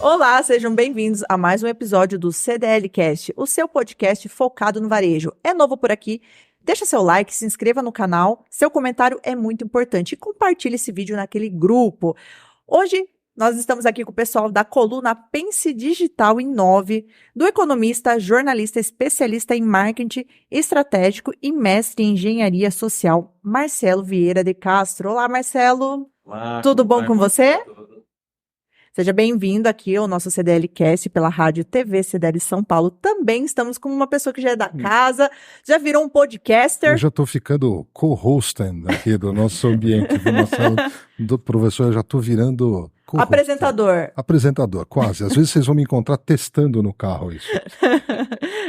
Olá, sejam bem-vindos a mais um episódio do CDLcast, o seu podcast focado no varejo. É novo por aqui? Deixa seu like, se inscreva no canal, seu comentário é muito importante e compartilhe esse vídeo naquele grupo. Hoje nós estamos aqui com o pessoal da coluna Pense Digital Inove, do economista, jornalista especialista em marketing estratégico e mestre em engenharia social, Marcelo Vieira de Castro. Olá, Marcelo. Olá, Tudo bom com você? Tudo. Seja bem-vindo aqui ao nosso CDLcast pela Rádio TV CDL São Paulo. Também estamos com uma pessoa que já é da casa, já virou um podcaster. Eu já estou ficando co-hosting aqui do nosso ambiente, viu, Marcelo? Do professor, eu já estou virando apresentador. Apresentador, quase. Às vezes vocês vão me encontrar testando no carro isso.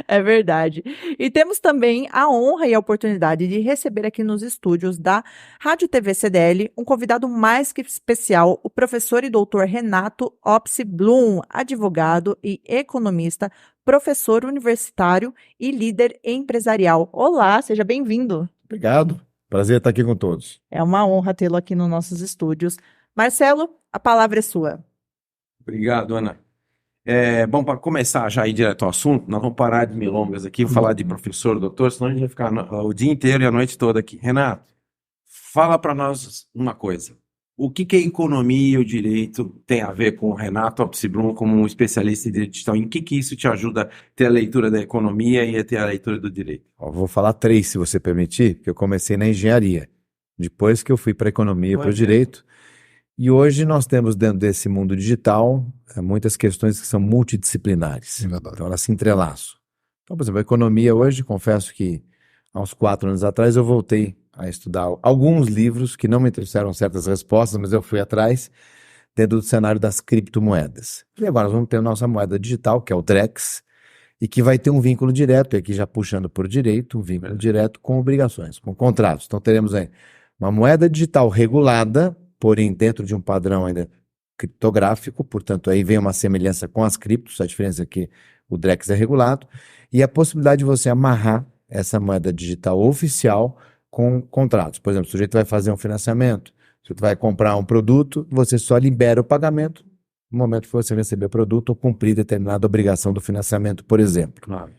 É verdade. E temos também a honra e a oportunidade de receber aqui nos estúdios da Rádio TV CDL um convidado mais que especial, o professor e doutor Renato Opsi Blum, advogado e economista, professor universitário e líder empresarial. Olá, seja bem-vindo. Obrigado. Prazer estar aqui com todos. É uma honra tê-lo aqui nos nossos estúdios. Marcelo, a palavra é sua. Obrigado, Ana. Bom, para começar já ir direto ao assunto, nós vamos parar de milongas aqui, falar de professor, doutor, senão a gente vai ficar o dia inteiro e a noite toda aqui. Renato, fala para nós uma coisa. O que a economia e o direito tem a ver com o Renato Opsi Blum como um especialista em direito digital? Em que isso te ajuda a ter a leitura da economia e a ter a leitura do direito? Vou falar três, se você permitir, porque eu comecei na engenharia, depois que eu fui para a economia e para o direito. E hoje nós temos dentro desse mundo digital muitas questões que são multidisciplinares. Então elas se entrelaçam. Então, por exemplo, a economia hoje, confesso que há uns 4 anos atrás eu voltei a estudar alguns livros que não me trouxeram certas respostas, mas eu fui atrás dentro do cenário das criptomoedas. E agora nós vamos ter a nossa moeda digital, que é o Drex, e que vai ter um vínculo direto, e aqui já puxando por direito, um vínculo direto com obrigações, com contratos. Então teremos aí uma moeda digital regulada, porém dentro de um padrão ainda criptográfico, portanto aí vem uma semelhança com as criptos, a diferença é que o Drex é regulado, e a possibilidade de você amarrar essa moeda digital oficial com contratos. Por exemplo, o sujeito vai fazer um financiamento, o sujeito vai comprar um produto, você só libera o pagamento no momento que você receber o produto ou cumprir determinada obrigação do financiamento, por exemplo. Claro.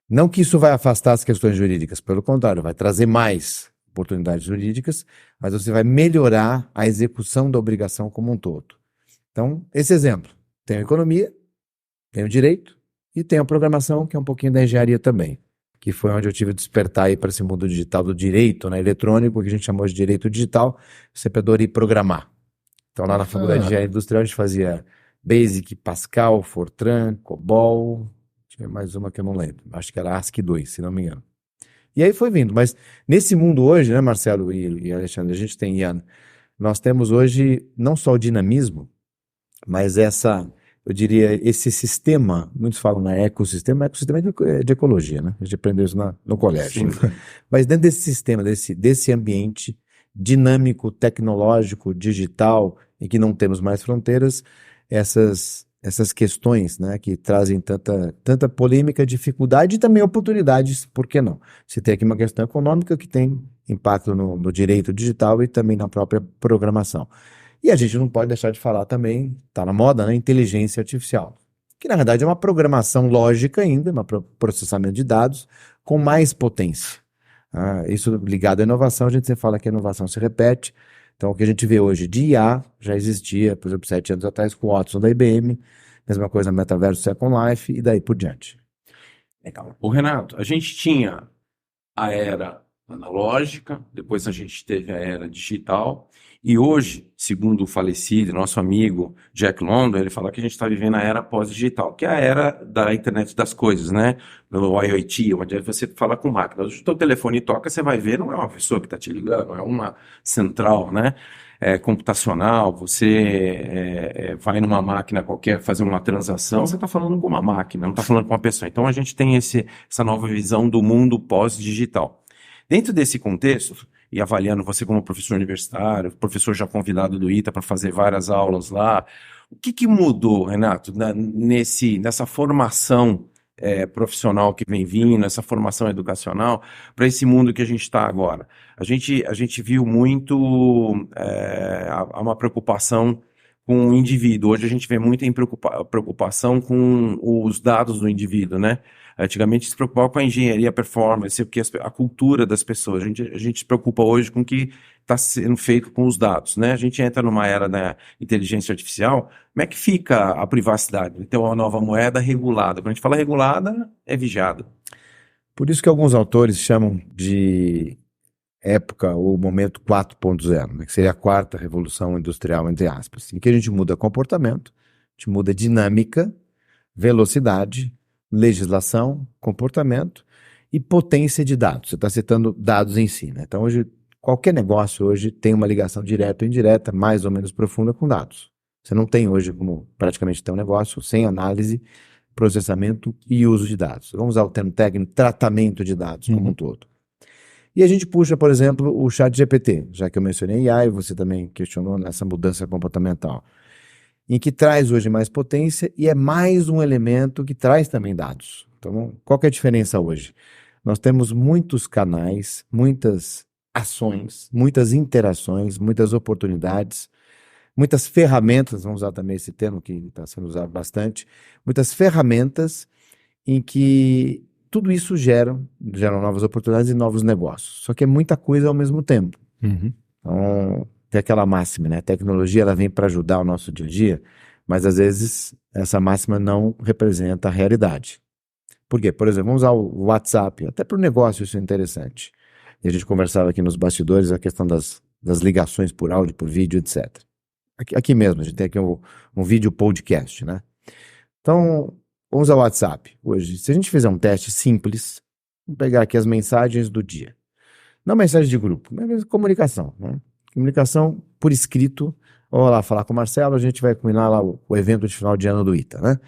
Não que isso vai afastar as questões jurídicas, pelo contrário, vai trazer mais oportunidades jurídicas, mas você vai melhorar a execução da obrigação como um todo. Então, esse exemplo, tem a economia, tem o direito e tem a programação, que é um pouquinho da engenharia também, que foi onde eu tive que despertar aí para esse mundo digital do direito, né, eletrônico, que a gente chamou de direito digital, você poderia programar. Então, lá na faculdade de engenharia industrial, a gente fazia Basic, Pascal, Fortran, COBOL, tinha mais uma que eu não lembro, acho que era ASCII 2, se não me engano. E aí foi vindo, mas nesse mundo hoje, né, Marcelo e Alexandre, a gente tem, Ian, nós temos hoje não só o dinamismo, mas eu diria, esse sistema, muitos falam na ecossistema de ecologia, né? A gente aprendeu isso no colégio. Mas dentro desse sistema, desse ambiente dinâmico, tecnológico, digital, em que não temos mais fronteiras, essas questões, né, que trazem tanta polêmica, dificuldade e também oportunidades, por que não? Você tem aqui uma questão econômica que tem impacto no direito digital e também na própria programação. E a gente não pode deixar de falar também, está na moda, né, inteligência artificial, que na verdade é uma programação lógica ainda, um processamento de dados com mais potência. Isso ligado à inovação, a gente sempre fala que a inovação se repete. Então, o que a gente vê hoje de IA já existia, por exemplo, 7 anos atrás com o Watson da IBM, mesma coisa no Metaverso Second Life e daí por diante. Legal. O Renato, a gente tinha a era analógica, depois a gente teve a era digital, e hoje, segundo o falecido, nosso amigo Jack London, ele fala que a gente está vivendo a era pós-digital, que é a era da internet das coisas, né? No IoT, onde você fala com máquinas. O teu telefone toca, você vai ver, não é uma pessoa que está te ligando, é uma central, né? Computacional, você vai numa máquina qualquer fazer uma transação, você está falando com uma máquina, não está falando com uma pessoa. Então a gente tem essa nova visão do mundo pós-digital. Dentro desse contexto, e avaliando você como professor universitário, professor já convidado do ITA para fazer várias aulas lá, o que mudou, Renato, nessa formação profissional que vem vindo, essa formação educacional, para esse mundo que a gente está agora? A gente viu muito uma preocupação com o indivíduo. Hoje a gente vê muita preocupação com os dados do indivíduo, né? Antigamente se preocupava com a engenharia, a performance, a cultura das pessoas. A gente se preocupa hoje com o que está sendo feito com os dados, né? A gente entra numa era da inteligência artificial. Como é que fica a privacidade? Então, uma nova moeda regulada. Quando a gente fala regulada, é vigiada. Por isso que alguns autores chamam de época ou momento 4.0, né, que seria a quarta revolução industrial, entre aspas, em que a gente muda comportamento, a gente muda dinâmica, velocidade, legislação, comportamento e potência de dados. Você está citando dados em si, né? Então, hoje, qualquer negócio hoje tem uma ligação direta ou indireta, mais ou menos profunda com dados. Você não tem hoje como praticamente ter um negócio sem análise, processamento e uso de dados. Vamos usar o termo técnico, tratamento de dados como um todo. E a gente puxa, por exemplo, o ChatGPT, já que eu mencionei AI, você também questionou nessa mudança comportamental, em que traz hoje mais potência e é mais um elemento que traz também dados. Então, qual que é a diferença hoje? Nós temos muitos canais, muitas ações, muitas interações, muitas oportunidades, muitas ferramentas, vamos usar também esse termo que está sendo usado bastante, muitas ferramentas em que tudo isso geram novas oportunidades e novos negócios. Só que é muita coisa ao mesmo tempo. Então, tem aquela máxima, né? A tecnologia ela vem para ajudar o nosso dia a dia, mas às vezes essa máxima não representa a realidade. Por quê? Por exemplo, vamos usar o WhatsApp, até para o negócio isso é interessante. E a gente conversava aqui nos bastidores a questão das ligações por áudio, por vídeo, etc. Aqui mesmo, a gente tem aqui um vídeo podcast, né? Então, vamos ao WhatsApp hoje. Se a gente fizer um teste simples, vamos pegar aqui as mensagens do dia. Não mensagem de grupo, mas comunicação, né? Comunicação por escrito. Vamos lá falar com o Marcelo, a gente vai combinar lá o evento de final de ano do ITA, né?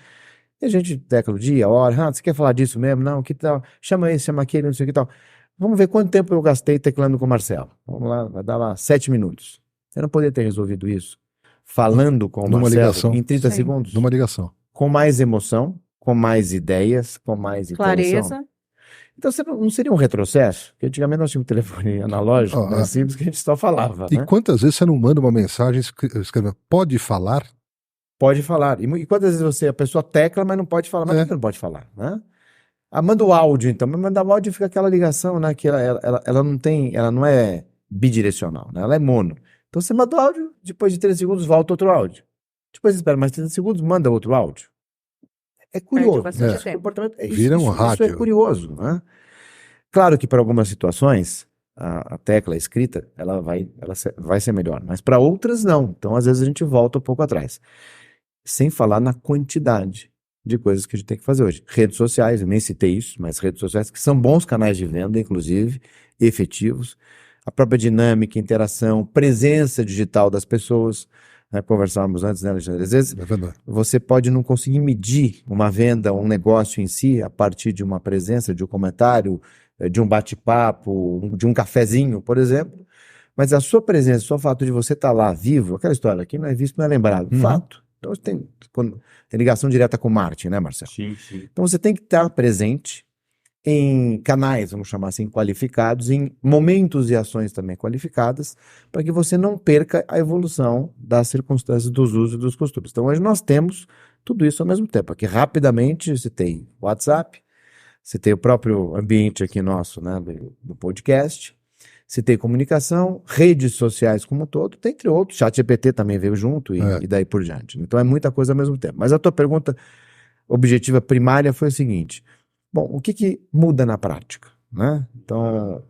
E a gente tecla o dia, a hora, você quer falar disso mesmo? Não, que tal? Chama esse, chama aquele, não sei o que tal. Vamos ver quanto tempo eu gastei teclando com o Marcelo. Vamos lá, vai dar lá 7 minutos. Eu não poderia ter resolvido isso falando com o Numa Marcelo ligação. em 30 Sim. segundos. Numa ligação. Com mais emoção, com mais ideias, com mais interação. Clareza. Então não seria um retrocesso? Porque antigamente nós tínhamos um telefone analógico, Ah, né, simples, que a gente só falava. E Né? quantas vezes você não manda uma mensagem escrevendo, pode falar? Pode falar. E quantas vezes a pessoa tecla, mas não pode falar. Mas por que não pode falar? Né? Manda o áudio, então. Mas mandar o áudio fica aquela ligação, né? Que ela não é bidirecional, né? Ela é mono. Então você manda o áudio, depois de 30 segundos volta outro áudio. Depois você espera mais 30 segundos, manda outro áudio. É curioso. Perde bastante Esse tempo. comportamento, Vira um isso é rádio. curioso. Né? Claro que para algumas situações, a tecla escrita ela vai ser melhor, mas para outras não. Então, às vezes, a gente volta um pouco atrás. Sem falar na quantidade de coisas que a gente tem que fazer hoje. Redes sociais, eu nem citei isso, mas redes sociais que são bons canais de venda, inclusive, efetivos. A própria dinâmica, interação, presença digital das pessoas. Né, conversávamos antes, né, Alexandre? Às vezes, É verdade. você pode não conseguir medir uma venda, um negócio em si, a partir de uma presença, de um comentário, de um bate-papo, de um cafezinho, por exemplo. Mas a sua presença, só o fato de você estar lá vivo, aquela história, quem não é visto não é lembrado. Fato. Então, você tem ligação direta com o marketing, né, Marcelo? Sim, sim. Então, você tem que estar presente em canais, vamos chamar assim, qualificados, em momentos e ações também qualificadas, para que você não perca a evolução das circunstâncias dos usos e dos costumes. Então, hoje nós temos tudo isso ao mesmo tempo. Aqui, rapidamente, você tem WhatsApp, você tem o próprio ambiente aqui nosso, né, do podcast, você tem comunicação, redes sociais como um todo, entre outros, ChatGPT também veio junto e daí por diante. Então, é muita coisa ao mesmo tempo. Mas a tua pergunta objetiva primária foi o seguinte: bom, o que muda na prática? Né? Então, o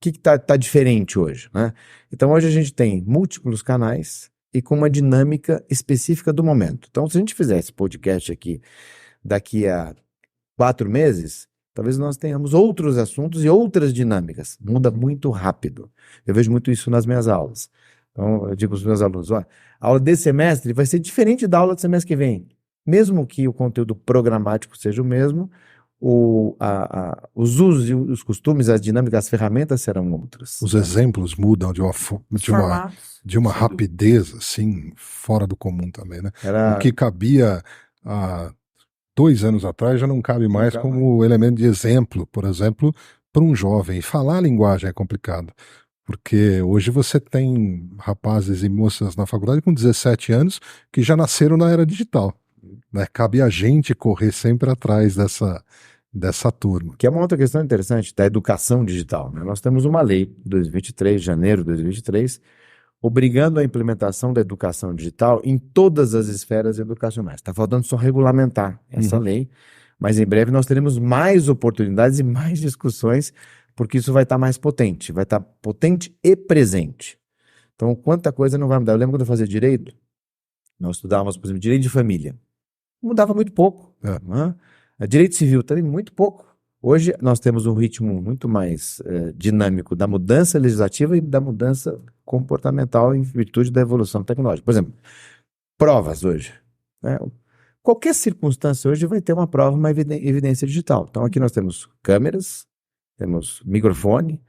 que tá diferente hoje? Né? Então, hoje a gente tem múltiplos canais e com uma dinâmica específica do momento. Então, se a gente fizer esse podcast aqui daqui a 4 meses, talvez nós tenhamos outros assuntos e outras dinâmicas. Muda muito rápido. Eu vejo muito isso nas minhas aulas. Então, eu digo para os meus alunos, a aula desse semestre vai ser diferente da aula do semestre que vem. Mesmo que o conteúdo programático seja o mesmo, os usos e os costumes, as dinâmicas, as ferramentas serão outras. Os exemplos mudam de uma rapidez assim, fora do comum também, né? O que cabia há 2 anos atrás já não cabe mais como elemento de exemplo, por exemplo, para um jovem. Falar a linguagem é complicado. Porque hoje você tem rapazes e moças na faculdade com 17 anos que já nasceram na era digital, né? Cabe a gente correr sempre atrás dessa turma. Que é uma outra questão interessante da educação digital, né? Nós temos uma lei, 2023, janeiro de 2023, obrigando a implementação da educação digital em todas as esferas educacionais. Está faltando só regulamentar essa lei, mas em breve nós teremos mais oportunidades e mais discussões, porque isso vai estar mais potente, vai estar potente e presente. Então, quanta coisa não vai mudar. Eu lembro quando eu fazia direito, nós estudávamos, por exemplo, direito de família. Mudava muito pouco. Né? Direito civil também muito pouco. Hoje nós temos um ritmo muito mais dinâmico da mudança legislativa e da mudança comportamental em virtude da evolução tecnológica. Por exemplo, provas hoje. Né? Qualquer circunstância hoje vai ter uma prova, uma evidência digital. Então aqui nós temos câmeras, temos microfone,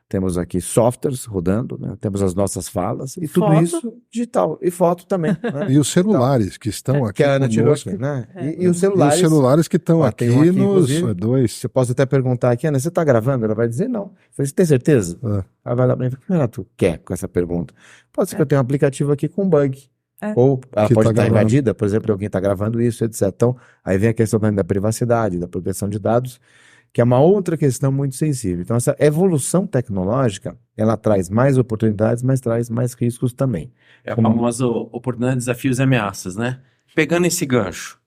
temos aqui softwares rodando, né? Temos as nossas falas e tudo isso digital. E foto também. Né? E os celulares que estão aqui que a Ana tirou conosco. aqui, né? E os celulares. E os celulares que estão aqui nos dois. Você pode até perguntar aqui, Ana, você está gravando? Ela vai dizer não. Eu falei, você tem certeza? Ela vai lá para mim e fala, o que tu quer com essa pergunta? Pode ser que eu tenha um aplicativo aqui com bug. Ou ela pode estar invadida, por exemplo, alguém está gravando isso, etc. Então, aí vem a questão da privacidade, da proteção de dados, que é uma outra questão muito sensível. Então, essa evolução tecnológica, ela traz mais oportunidades, mas traz mais riscos também. É a famosa oportunidade, desafios e ameaças, né? Pegando esse gancho,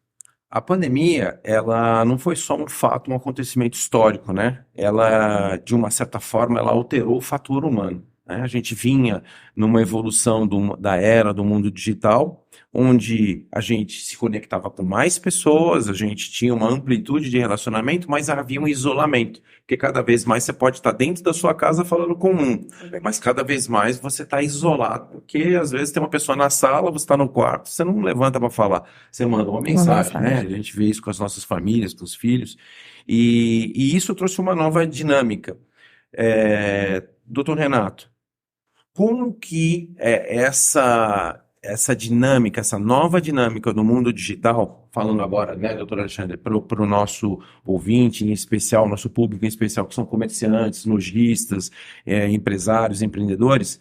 a pandemia, ela não foi só um fato, um acontecimento histórico, né? Ela, de uma certa forma, ela alterou o fator humano. A gente vinha numa evolução da era do mundo digital, onde a gente se conectava com mais pessoas, a gente tinha uma amplitude de relacionamento, mas havia um isolamento, porque cada vez mais você pode estar dentro da sua casa falando com mas cada vez mais você está isolado, porque às vezes tem uma pessoa na sala, você está no quarto, você não levanta para falar, você manda uma mensagem, né? A gente vê isso com as nossas famílias, com os filhos, e isso trouxe uma nova dinâmica. Doutor Renato, como que essa dinâmica, essa nova dinâmica do mundo digital, falando agora, né, doutor Alexandre, para o nosso ouvinte em especial, nosso público em especial, que são comerciantes, lojistas, empresários, empreendedores,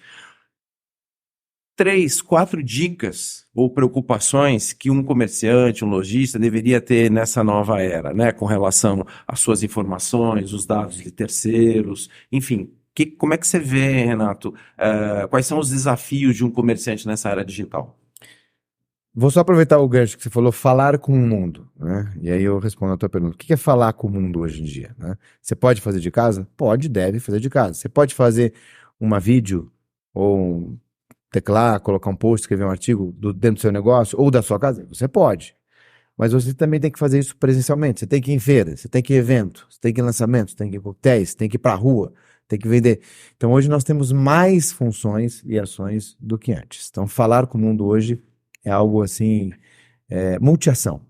3, 4 dicas ou preocupações que um comerciante, um lojista deveria ter nessa nova era, né, com relação às suas informações, os dados de terceiros, enfim. Como é que você vê, Renato, quais são os desafios de um comerciante nessa era digital? Vou só aproveitar o gancho que você falou, falar com o mundo, né? E aí eu respondo a tua pergunta. O que é falar com o mundo hoje em dia? Né? Você pode fazer de casa? Pode, deve fazer de casa. Você pode fazer uma vídeo ou teclar, colocar um post, escrever um artigo dentro do seu negócio ou da sua casa? Você pode. Mas você também tem que fazer isso presencialmente. Você tem que ir em feira, você tem que ir em evento, você tem que ir em lançamento, você tem que ir em coquetéis, você tem que ir para a rua, tem que vender. Então hoje nós temos mais funções e ações do que antes. Então falar com o mundo hoje é algo assim, multiação.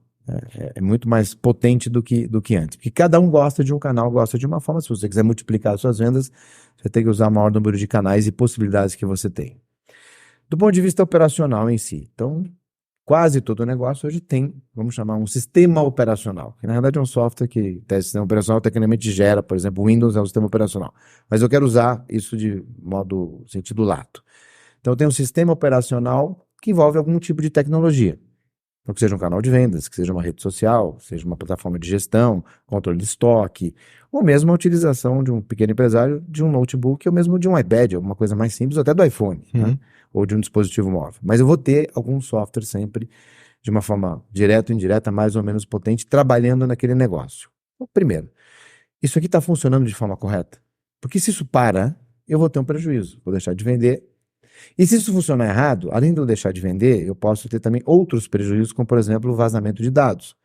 É muito mais potente do que antes. Porque cada um gosta de um canal, gosta de uma forma. Se você quiser multiplicar as suas vendas, você tem que usar o maior número de canais e possibilidades que você tem. Do ponto de vista operacional em si. Então, quase todo negócio hoje tem, vamos chamar, um sistema operacional, que na verdade é um software que, sistema operacional, tecnicamente gera, por exemplo, o Windows é um sistema operacional, mas eu quero usar isso de sentido lato. Então tem um sistema operacional que envolve algum tipo de tecnologia, então, que seja um canal de vendas, que seja uma rede social, seja uma plataforma de gestão, controle de estoque, ou mesmo a utilização de um pequeno empresário de um notebook, ou mesmo de um iPad, alguma coisa mais simples, ou até do iPhone, né? Ou de um dispositivo móvel. Mas eu vou ter algum software sempre, de uma forma direta ou indireta, mais ou menos potente, trabalhando naquele negócio. Então, primeiro, isso aqui está funcionando de forma correta? Porque se isso para, eu vou ter um prejuízo, vou deixar de vender. E se isso funcionar errado, além de eu deixar de vender, eu posso ter também outros prejuízos, como por exemplo o vazamento de dados.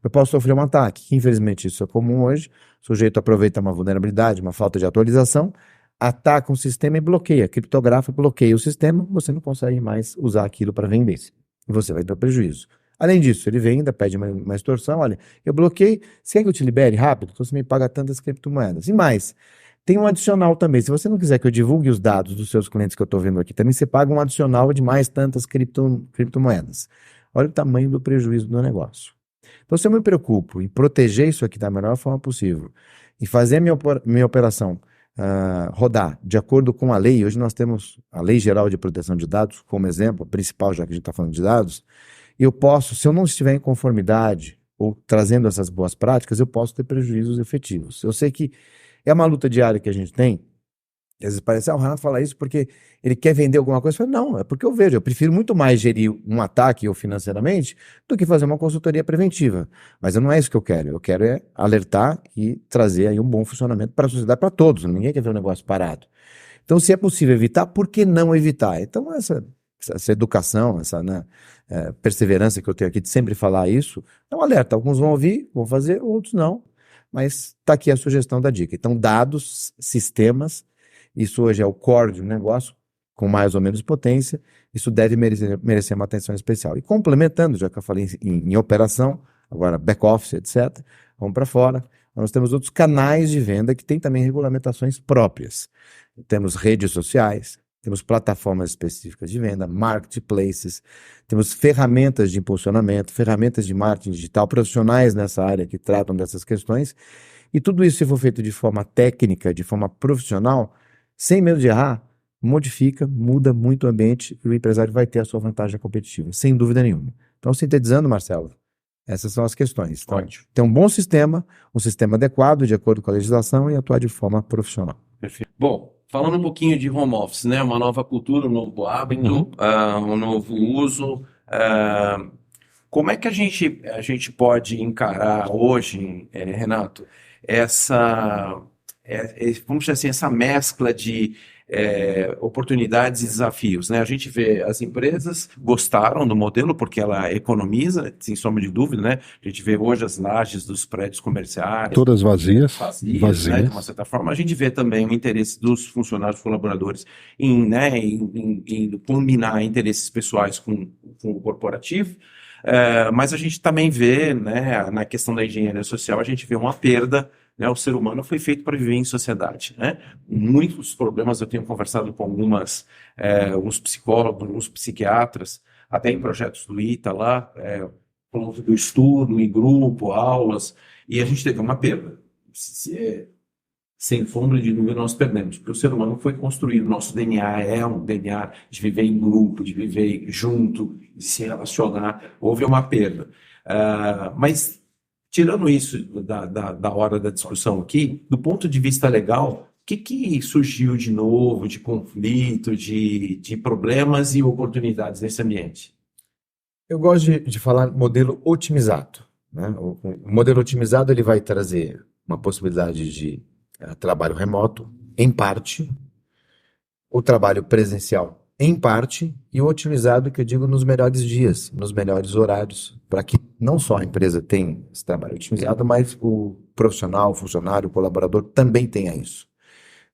Eu posso sofrer um ataque, que infelizmente isso é comum hoje, o sujeito aproveita uma vulnerabilidade, uma falta de atualização, ataca um sistema e bloqueia, criptografa, bloqueia o sistema, você não consegue mais usar aquilo para vender. E você vai ter prejuízo. Além disso, ele vem ainda, pede uma extorsão, olha, eu bloqueei, você quer que eu te libere rápido? Então você me paga tantas criptomoedas. E mais, tem um adicional também, se você não quiser que eu divulgue os dados dos seus clientes que eu estou vendo aqui, também você paga um adicional de mais tantas criptomoedas. Olha o tamanho do prejuízo do negócio. Então se eu me preocupo em proteger isso aqui da melhor forma possível, e fazer a minha operação rodar de acordo com a lei. Hoje nós temos a Lei Geral de Proteção de Dados como exemplo, principal, já que a gente está falando de dados. E eu posso, se eu não estiver em conformidade ou trazendo essas boas práticas, eu posso ter prejuízos efetivos. Eu sei que é uma luta diária que a gente tem. Às vezes parece, o Renato fala isso porque ele quer vender alguma coisa. Eu falo, não, é porque eu prefiro muito mais gerir um ataque ou financeiramente do que fazer uma consultoria preventiva. Mas não é isso que eu quero. Eu quero é alertar e trazer aí um bom funcionamento para a sociedade, para todos. Ninguém quer ver um negócio parado. Então, se é possível evitar, por que não evitar? Então, essa educação, essa perseverança que eu tenho aqui de sempre falar isso, é um alerta. Alguns vão ouvir, vão fazer, outros não. Mas está aqui a sugestão da dica. Então, dados, sistemas, isso hoje é o core de um negócio, com mais ou menos potência, isso deve merecer uma atenção especial. E complementando, já que eu falei em operação, agora back-office, etc., vamos para fora, nós temos outros canais de venda que têm também regulamentações próprias. Temos redes sociais, temos plataformas específicas de venda, marketplaces, temos ferramentas de impulsionamento, ferramentas de marketing digital, profissionais nessa área que tratam dessas questões, e tudo isso, se for feito de forma técnica, de forma profissional, sem medo de errar, modifica, muda muito o ambiente e o empresário vai ter a sua vantagem competitiva, sem dúvida nenhuma. Então, sintetizando, Marcelo, essas são as questões. Então, ter um bom sistema, um sistema adequado, de acordo com a legislação e atuar de forma profissional. Perfeito. Bom, falando um pouquinho de home office, né? Uma nova cultura, um novo hábito, um novo uso. Como é que a gente pode encarar hoje, Renato, vamos dizer assim, essa mescla de oportunidades e desafios, né? A gente vê as empresas gostaram do modelo porque ela economiza, sem sombra de dúvida, né? A gente vê hoje as lajes dos prédios comerciais todas vazias. Né? De uma certa forma. A gente vê também o interesse dos funcionários, colaboradores em combinar interesses pessoais com o corporativo. Mas a gente também vê, né, na questão da engenharia social, a gente vê uma perda, né? O ser humano foi feito para viver em sociedade, né? Muitos problemas, eu tenho conversado com alguns psicólogos, alguns psiquiatras, até em projetos do ITA lá, falando do estudo em grupo, aulas, e a gente teve uma perda. Sem sombra de dúvida, nós perdemos, porque o ser humano foi construído, nosso DNA é um DNA de viver em grupo, de viver junto, de se relacionar. Houve uma perda. Mas, tirando isso da hora da discussão aqui, do ponto de vista legal, o que surgiu de novo, de conflito, de problemas e oportunidades nesse ambiente? Eu gosto de falar modelo otimizado, né? O modelo otimizado ele vai trazer uma possibilidade de trabalho remoto, em parte, o trabalho presencial, em parte, e o otimizado, que eu digo, nos melhores dias, nos melhores horários, para que não só a empresa tenha esse trabalho otimizado, mas o profissional, o funcionário, o colaborador também tenha isso.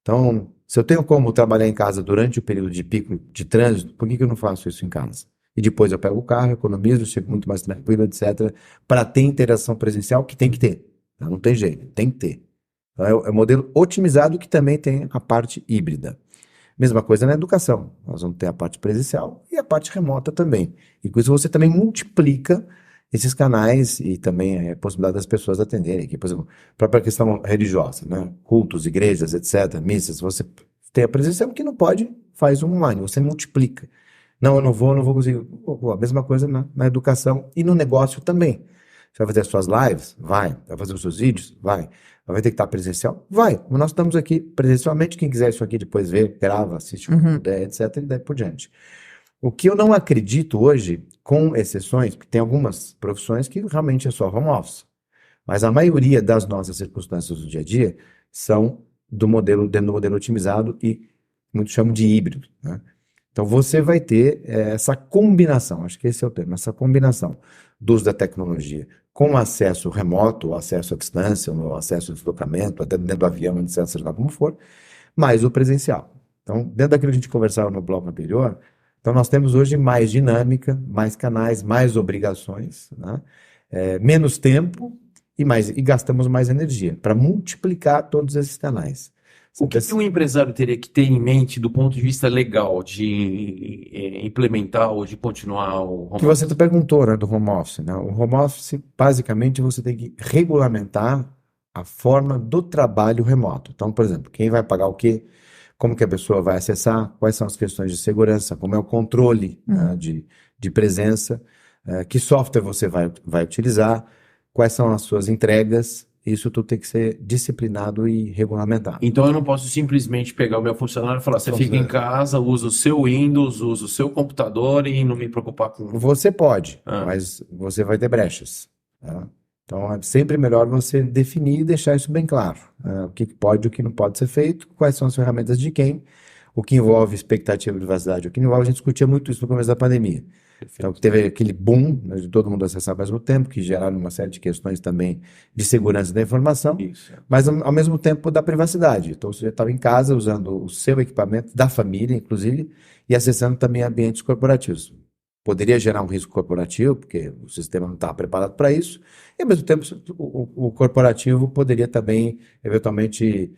Então, se eu tenho como trabalhar em casa durante o período de pico de trânsito, por que eu não faço isso em casa? E depois eu pego o carro, economizo, chego muito mais tranquilo, etc., para ter interação presencial, que tem que ter. Não tem jeito, tem que ter. Então, é um modelo otimizado que também tem a parte híbrida. Mesma coisa na educação. Nós vamos ter a parte presencial e a parte remota também. E com isso você também multiplica esses canais e também a possibilidade das pessoas atenderem. Aqui, por exemplo, a própria questão religiosa, né? Cultos, igrejas, etc., missas. Você tem a presencial que não pode, faz online. Você multiplica. Não, eu não vou conseguir. A mesma coisa na educação e no negócio também. Você vai fazer as suas lives? Vai fazer os seus vídeos? Vai ter que estar presencial? Vai. Nós estamos aqui presencialmente. Quem quiser isso aqui depois ver, grava, assiste, etc. E daí por diante. O que eu não acredito hoje, com exceções, porque tem algumas profissões que realmente é só home office. Mas a maioria das nossas circunstâncias do dia a dia são dentro do modelo otimizado e muitos chamam de híbrido, né? Então você vai ter essa combinação, acho que esse é o termo, essa combinação do uso da tecnologia com acesso remoto, acesso à distância, acesso ao deslocamento, até dentro do avião, etc., seja lá como for, mais o presencial. Então, dentro daquilo que a gente conversava no bloco anterior, então nós temos hoje mais dinâmica, mais canais, mais obrigações, né? Menos tempo e gastamos mais energia para multiplicar todos esses canais. O que um empresário teria que ter em mente do ponto de vista legal de implementar ou de continuar o home office? Que você perguntou, né, do home office, né? O home office, basicamente, você tem que regulamentar a forma do trabalho remoto. Então, por exemplo, quem vai pagar o quê? Como que a pessoa vai acessar? Quais são as questões de segurança? Como é o controle, né, de presença? Que software você vai utilizar? Quais são as suas entregas? Isso tudo tem que ser disciplinado e regulamentado. Então eu não posso simplesmente pegar o meu funcionário e falar, você fica em casa, usa o seu Windows, usa o seu computador e não me preocupar com... Você pode, mas você vai ter brechas. Tá? Então é sempre melhor você definir e deixar isso bem claro. O que pode e o que não pode ser feito, quais são as ferramentas de quem, o que envolve expectativa de privacidade, o que não envolve, a gente discutia muito isso no começo da pandemia. Então teve aquele boom, né, de todo mundo acessar ao mesmo tempo, que geraram uma série de questões também de segurança da informação, mas ao mesmo tempo da privacidade. Então você estava em casa usando o seu equipamento, da família inclusive, e acessando também ambientes corporativos. Poderia gerar um risco corporativo, porque o sistema não estava preparado para isso, e ao mesmo tempo o corporativo poderia também, eventualmente,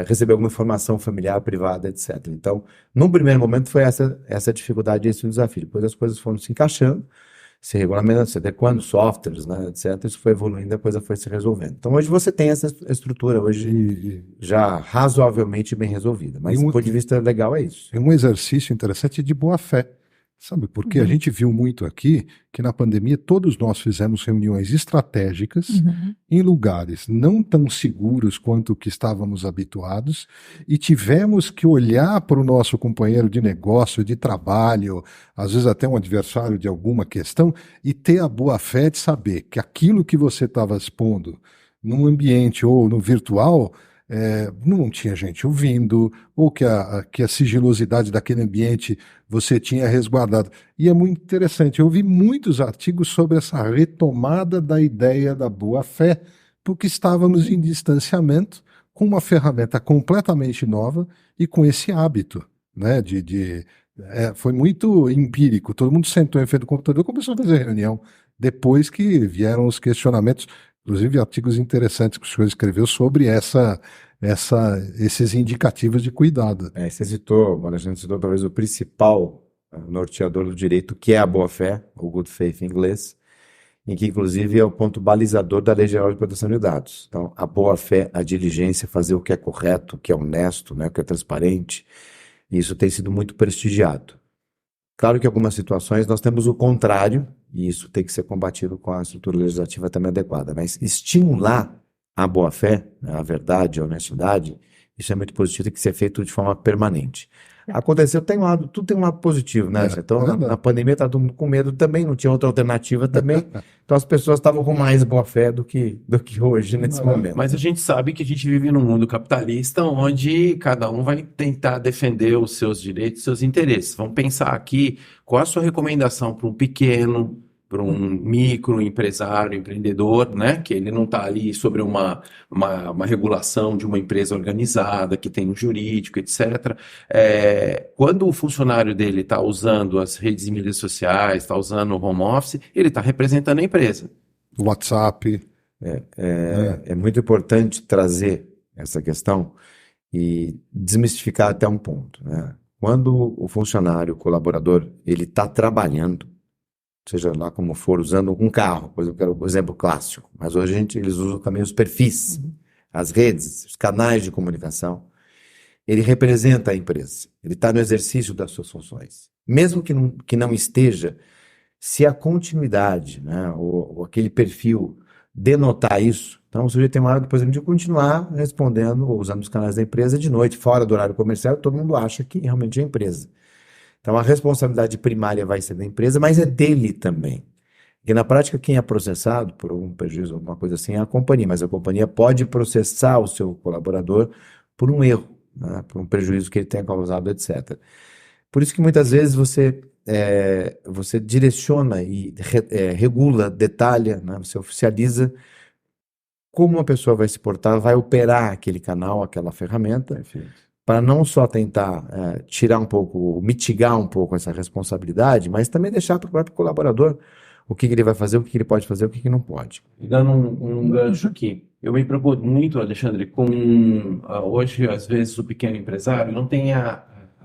receber alguma informação familiar, privada, etc. Então, num primeiro momento foi essa dificuldade, esse desafio. Depois as coisas foram se encaixando, se regulamentando, se adequando, softwares, né, etc. Isso foi evoluindo, a coisa foi se resolvendo. Então, hoje você tem essa estrutura, hoje já razoavelmente bem resolvida. Mas, do ponto de vista legal, é isso. É um exercício interessante de boa-fé. Sabe, porque a gente viu muito aqui que na pandemia todos nós fizemos reuniões estratégicas em lugares não tão seguros quanto o que estávamos habituados e tivemos que olhar para o nosso companheiro de negócio, de trabalho, às vezes até um adversário de alguma questão e ter a boa-fé de saber que aquilo que você estava expondo num ambiente ou no virtual não tinha gente ouvindo, ou que a sigilosidade daquele ambiente você tinha resguardado. E é muito interessante, eu vi muitos artigos sobre essa retomada da ideia da boa-fé, porque estávamos em distanciamento com uma ferramenta completamente nova e com esse hábito, né, foi muito empírico, todo mundo sentou em frente do computador e começou a fazer reunião, depois que vieram os questionamentos. Inclusive, artigos interessantes que o senhor escreveu sobre esses indicativos de cuidado. Você citou, a gente citou talvez o principal norteador do direito, que é a boa-fé, o good faith em inglês, em que inclusive é o ponto balizador da Lei Geral de Proteção de Dados. Então, a boa-fé, a diligência, fazer o que é correto, o que é honesto, né, o que é transparente, isso tem sido muito prestigiado. Claro que em algumas situações nós temos o contrário, e isso tem que ser combatido com a estrutura legislativa também adequada, mas estimular a boa-fé, a verdade, a honestidade, isso é muito positivo, tem que ser feito de forma permanente. Aconteceu, tudo tem um lado positivo, né? Então, na pandemia, estava todo mundo com medo também, não tinha outra alternativa também, então as pessoas estavam com mais boa-fé do que hoje, nesse momento. Mas a gente sabe que a gente vive num mundo capitalista onde cada um vai tentar defender os seus direitos, seus interesses. Vamos pensar aqui, qual a sua recomendação para um pequeno, para um microempresário, empreendedor, né, que ele não está ali sobre uma regulação de uma empresa organizada, que tem um jurídico, etc. Quando o funcionário dele está usando as redes e mídias sociais, está usando o home office, ele está representando a empresa. WhatsApp. É muito importante trazer essa questão e desmistificar até um ponto, né? Quando o funcionário, o colaborador, ele está trabalhando, seja lá como for, usando um carro, por exemplo, quero um exemplo clássico, mas hoje eles usam também os perfis, as redes, os canais de comunicação. Ele representa a empresa, ele está no exercício das suas funções. Mesmo que não esteja, se a continuidade, né, ou aquele perfil denotar isso, então o sujeito tem uma hora, por exemplo, de continuar respondendo ou usando os canais da empresa de noite, fora do horário comercial, todo mundo acha que realmente é a empresa. Então, a responsabilidade primária vai ser da empresa, mas é dele também. E, na prática, quem é processado por um prejuízo, alguma coisa assim, é a companhia. Mas a companhia pode processar o seu colaborador por um erro, né, por um prejuízo que ele tenha causado, etc. Por isso que, muitas vezes, você direciona e regula, detalha, né, você oficializa como uma pessoa vai se portar, vai operar aquele canal, aquela ferramenta. Perfeito. Para não só tentar tirar um pouco, mitigar um pouco essa responsabilidade, mas também deixar para o próprio colaborador o que ele vai fazer, o que ele pode fazer, o que não pode. Dando um gancho aqui, eu me preocupo muito, Alexandre, com hoje, às vezes, o pequeno empresário não tem a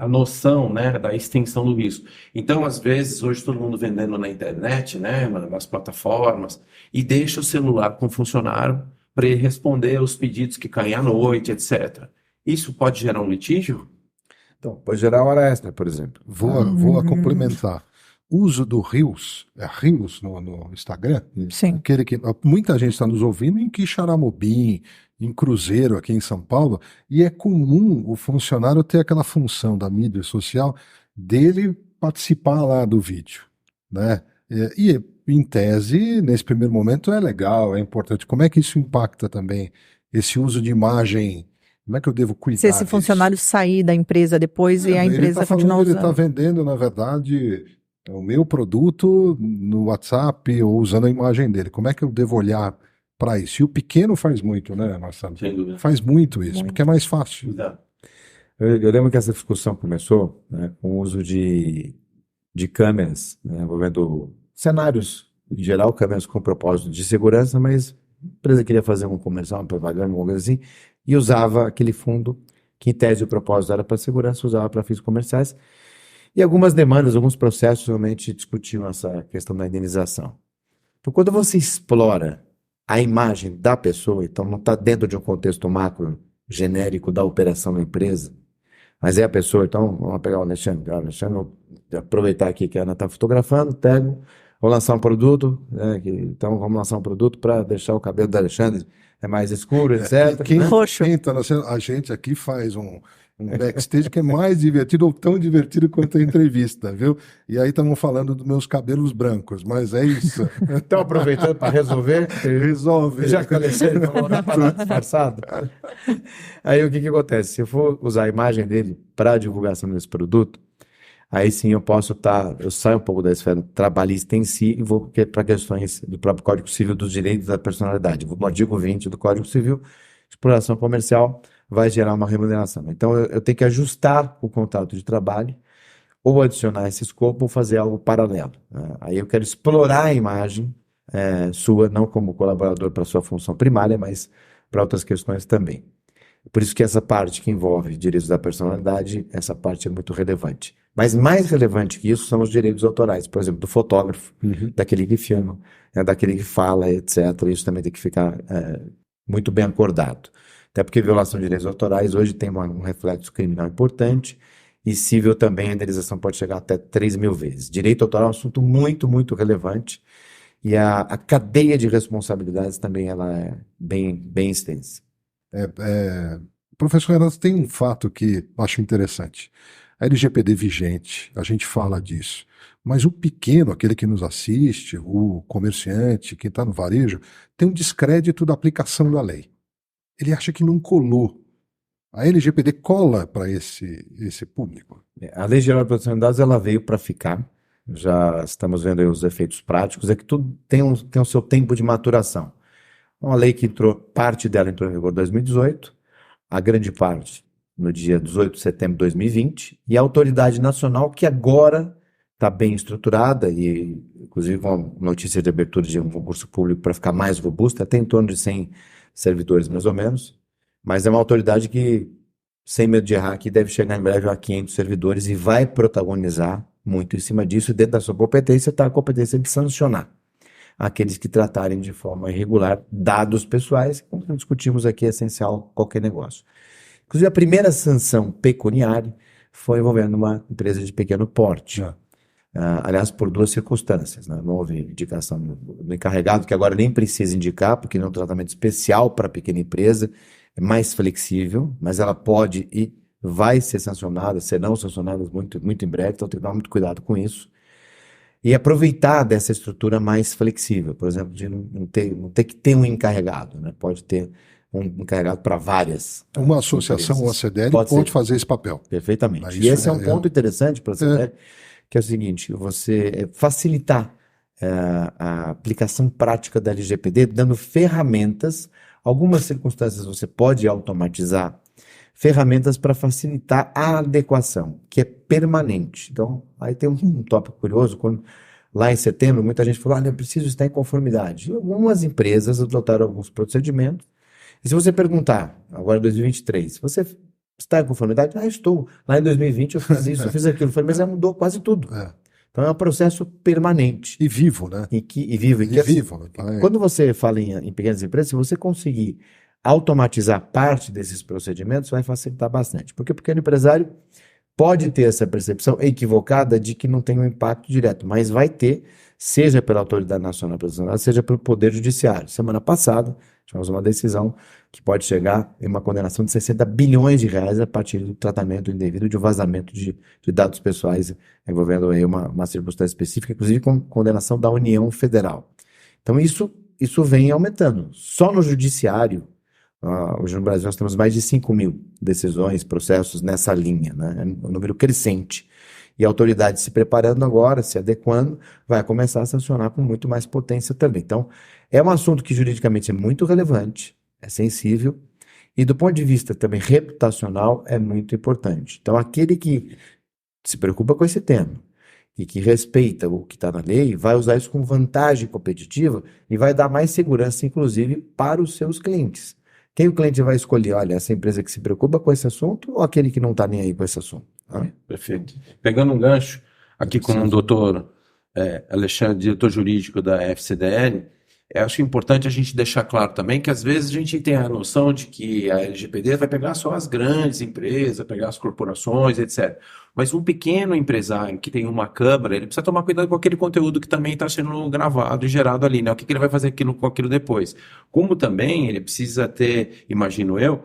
noção, né, da extensão do risco. Então, às vezes, hoje todo mundo vendendo na internet, né, nas plataformas, e deixa o celular com o funcionário responder os pedidos que caem à noite, etc. Isso pode gerar um litígio? Então, pode gerar hora extra, por exemplo. Vou complementar. Uso do Reels, Reels no Instagram, Sim. aquele que muita gente está nos ouvindo em Quixaramobim, em Cruzeiro, aqui em São Paulo, e é comum o funcionário ter aquela função da mídia social dele participar lá do vídeo, né? E em tese, nesse primeiro momento é legal, é importante. Como é que isso impacta também esse uso de imagem? Como é que eu devo cuidar Se esse disso? funcionário sair da empresa depois e a empresa continuar Ele está usando. vendendo, na verdade, o meu produto no WhatsApp ou usando a imagem dele. Como é que eu devo olhar para isso? E o pequeno faz muito, né, Marcelo? Sem dúvida. Faz muito isso, porque é mais fácil. Exato. Eu lembro que essa discussão começou, né, com o uso de câmeras, né, envolvendo cenários, em geral, câmeras com propósito de segurança, mas a empresa queria fazer um comercial, uma propaganda, alguma coisa assim, e usava aquele fundo que, em tese, o propósito era para segurança, usava para fins comerciais. E algumas demandas, alguns processos realmente discutiam essa questão da indenização. Então, quando você explora a imagem da pessoa, então não está dentro de um contexto macro genérico da operação da empresa, mas é a pessoa, então vamos pegar o Alexandre. Vou aproveitar aqui que a Ana está fotografando, pego, vou lançar um produto, né, então vamos lançar um produto para deixar o cabelo do Alexandre mais escuro, etc. Roxo. A gente aqui faz um backstage que é mais divertido ou tão divertido quanto a entrevista, viu? E aí estamos falando dos meus cabelos brancos, mas é isso. Então, aproveitando para resolver, Resolve. já que o Alexandre falou na parada disfarçado. Aí o que acontece? Se eu for usar a imagem dele para a divulgação desse produto, aí sim eu saio um pouco da esfera trabalhista em si e vou para questões do próprio Código Civil dos direitos da personalidade. Vou no artigo 20 do Código Civil, exploração comercial vai gerar uma remuneração. Então eu tenho que ajustar o contrato de trabalho ou adicionar esse escopo ou fazer algo paralelo. Aí eu quero explorar a imagem sua, não como colaborador para sua função primária, mas para outras questões também. Por isso que essa parte que envolve direitos da personalidade, essa parte é muito relevante. Mas mais relevante que isso são os direitos autorais, por exemplo, do fotógrafo, daquele que filma, daquele que fala, etc. Isso também tem que ficar muito bem acordado. Até porque violação de direitos autorais hoje tem um reflexo criminal importante e civil também a indenização pode chegar até 3.000 vezes. Direito autoral é um assunto muito, muito relevante e a cadeia de responsabilidades também ela é bem extensa. Professor Renato, tem um fato que eu acho interessante. A LGPD vigente, a gente fala disso, mas o pequeno, aquele que nos assiste, o comerciante, quem está no varejo, tem um descrédito da aplicação da lei. Ele acha que não colou. A LGPD cola para esse público. A Lei Geral de Proteção de Dados ela veio para ficar. Já estamos vendo aí os efeitos práticos. É que tudo tem o seu tempo de maturação. Uma lei que parte dela entrou em vigor em 2018, a grande parte no dia 18 de setembro de 2020, e a autoridade nacional que agora está bem estruturada e, inclusive, com notícia de abertura de um concurso público para ficar mais robusta, até em torno de 100 servidores, mais ou menos, mas é uma autoridade que, sem medo de errar, que deve chegar em breve a 500 servidores e vai protagonizar muito em cima disso, dentro da sua competência está a competência de sancionar aqueles que tratarem de forma irregular dados pessoais, como discutimos aqui, é essencial qualquer negócio. Inclusive, a primeira sanção pecuniária foi envolvendo uma empresa de pequeno porte. Aliás, por duas circunstâncias, né? Não houve indicação do encarregado, que agora nem precisa indicar, porque não é um tratamento especial para a pequena empresa, é mais flexível, mas ela pode e vai ser sancionada, serão sancionadas muito, muito em breve, então tem que tomar muito cuidado com isso. E aproveitar dessa estrutura mais flexível, por exemplo, de não ter que ter um encarregado, né? Pode ter um encarregado para várias. Uma associação, uma CDL, pode fazer esse papel. Perfeitamente. E esse é um ponto interessante para a CDL, que é o seguinte, você facilitar a aplicação prática da LGPD, dando ferramentas, algumas circunstâncias você pode automatizar, ferramentas para facilitar a adequação, que é permanente. Então, aí tem um tópico curioso, quando lá em setembro muita gente falou, eu preciso estar em conformidade. E algumas empresas adotaram alguns procedimentos, e se você perguntar, agora em 2023, você está em conformidade? Estou. Lá em 2020 eu fiz isso, eu fiz aquilo. Eu falei, mas já mudou quase tudo. Então é um processo permanente. E vivo, né? E vivo. E vivo. Quando você fala em pequenas empresas, se você conseguir automatizar parte desses procedimentos, vai facilitar bastante. Porque o pequeno empresário pode ter essa percepção equivocada de que não tem um impacto direto, mas vai ter, seja pela Autoridade Nacional de Proteção de Dados, seja pelo Poder Judiciário. Semana passada, tivemos uma decisão que pode chegar em uma condenação de 60 bilhões de reais a partir do tratamento indevido de vazamento de dados pessoais, envolvendo aí uma circunstância específica, inclusive com condenação da União Federal. Então isso vem aumentando. Só no Judiciário, hoje no Brasil nós temos mais de 5.000 decisões, processos nessa linha, né? É um número crescente. E a autoridade se preparando agora, se adequando, vai começar a sancionar com muito mais potência também. Então, é um assunto que juridicamente é muito relevante, é sensível, e do ponto de vista também reputacional é muito importante. Então, aquele que se preocupa com esse tema e que respeita o que está na lei, vai usar isso com vantagem competitiva e vai dar mais segurança, inclusive, para os seus clientes. Quem o cliente vai escolher? Olha, essa empresa que se preocupa com esse assunto ou aquele que não está nem aí com esse assunto? Perfeito. Pegando um gancho aqui com o doutor Alexandre, diretor jurídico da FCDL, acho importante a gente deixar claro também que às vezes a gente tem a noção de que a LGPD vai pegar só as grandes empresas, pegar as corporações, etc. Mas um pequeno empresário que tem uma câmara, ele precisa tomar cuidado com aquele conteúdo que também está sendo gravado e gerado ali, né? O que ele vai fazer com aquilo depois? Como também ele precisa ter, imagino eu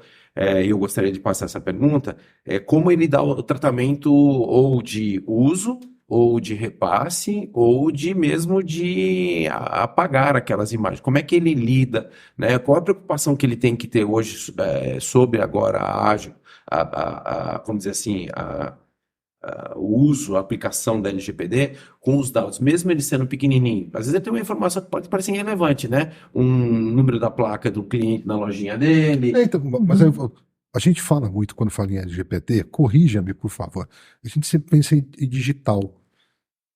gostaria de passar essa pergunta, como ele dá o tratamento ou de uso, ou de repasse, ou de mesmo de apagar aquelas imagens. Como é que ele lida, né? Qual a preocupação que ele tem que ter hoje sobre agora vamos dizer assim, o uso, a aplicação da LGPD com os dados, mesmo ele sendo pequenininho. Às vezes ele tem uma informação que pode parecer irrelevante, né? Um número da placa do cliente na lojinha dele. Então, mas a gente fala muito quando fala em LGPD, corrija-me, por favor. A gente sempre pensa em digital.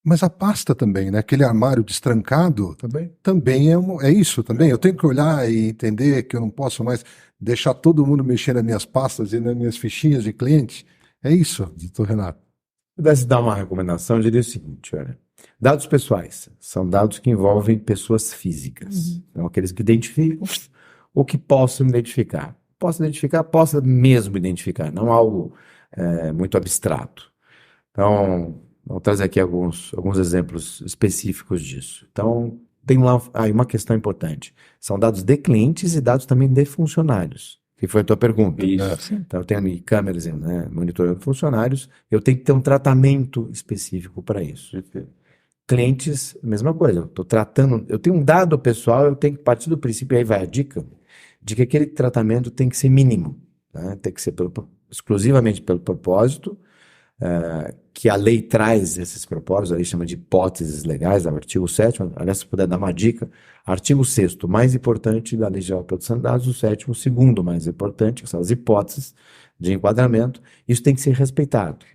Mas a pasta também, né? Aquele armário destrancado também é isso também. Eu tenho que olhar e entender que eu não posso mais deixar todo mundo mexer nas minhas pastas e nas minhas fichinhas de cliente. É isso, doutor Renato. Se pudesse dar uma recomendação, eu diria o seguinte, olha, dados pessoais são dados que envolvem pessoas físicas. Então, aqueles que identificam ou que possam identificar. Possa mesmo identificar, não algo muito abstrato. Então, vou trazer aqui alguns exemplos específicos disso. Então, tem lá uma questão importante. São dados de clientes e dados também de funcionários, que foi a tua pergunta. Isso. Então, eu tenho ali câmeras, né, monitorando funcionários, eu tenho que ter um tratamento específico para isso. Clientes, mesma coisa. Eu tenho um dado pessoal, eu tenho que partir do princípio, aí vai a dica, de que aquele tratamento tem que ser mínimo, né? Tem que ser exclusivamente pelo propósito, que a lei traz esses propósitos, a lei chama de hipóteses legais, o artigo 7º, aliás, se puder dar uma dica, artigo 6º, mais importante da Lei Geral de Proteção de Dados, o 7º, o segundo mais importante, que são as hipóteses de enquadramento, isso tem que ser respeitado.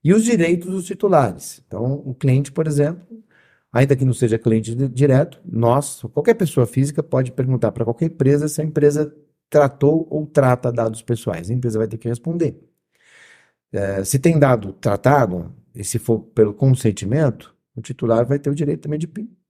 E os direitos dos titulares. Então, o cliente, por exemplo, ainda que não seja cliente direto, qualquer pessoa física pode perguntar para qualquer empresa se a empresa tratou ou trata dados pessoais. A empresa vai ter que responder. Se tem dado tratado, e se for pelo consentimento, o titular vai ter o direito também de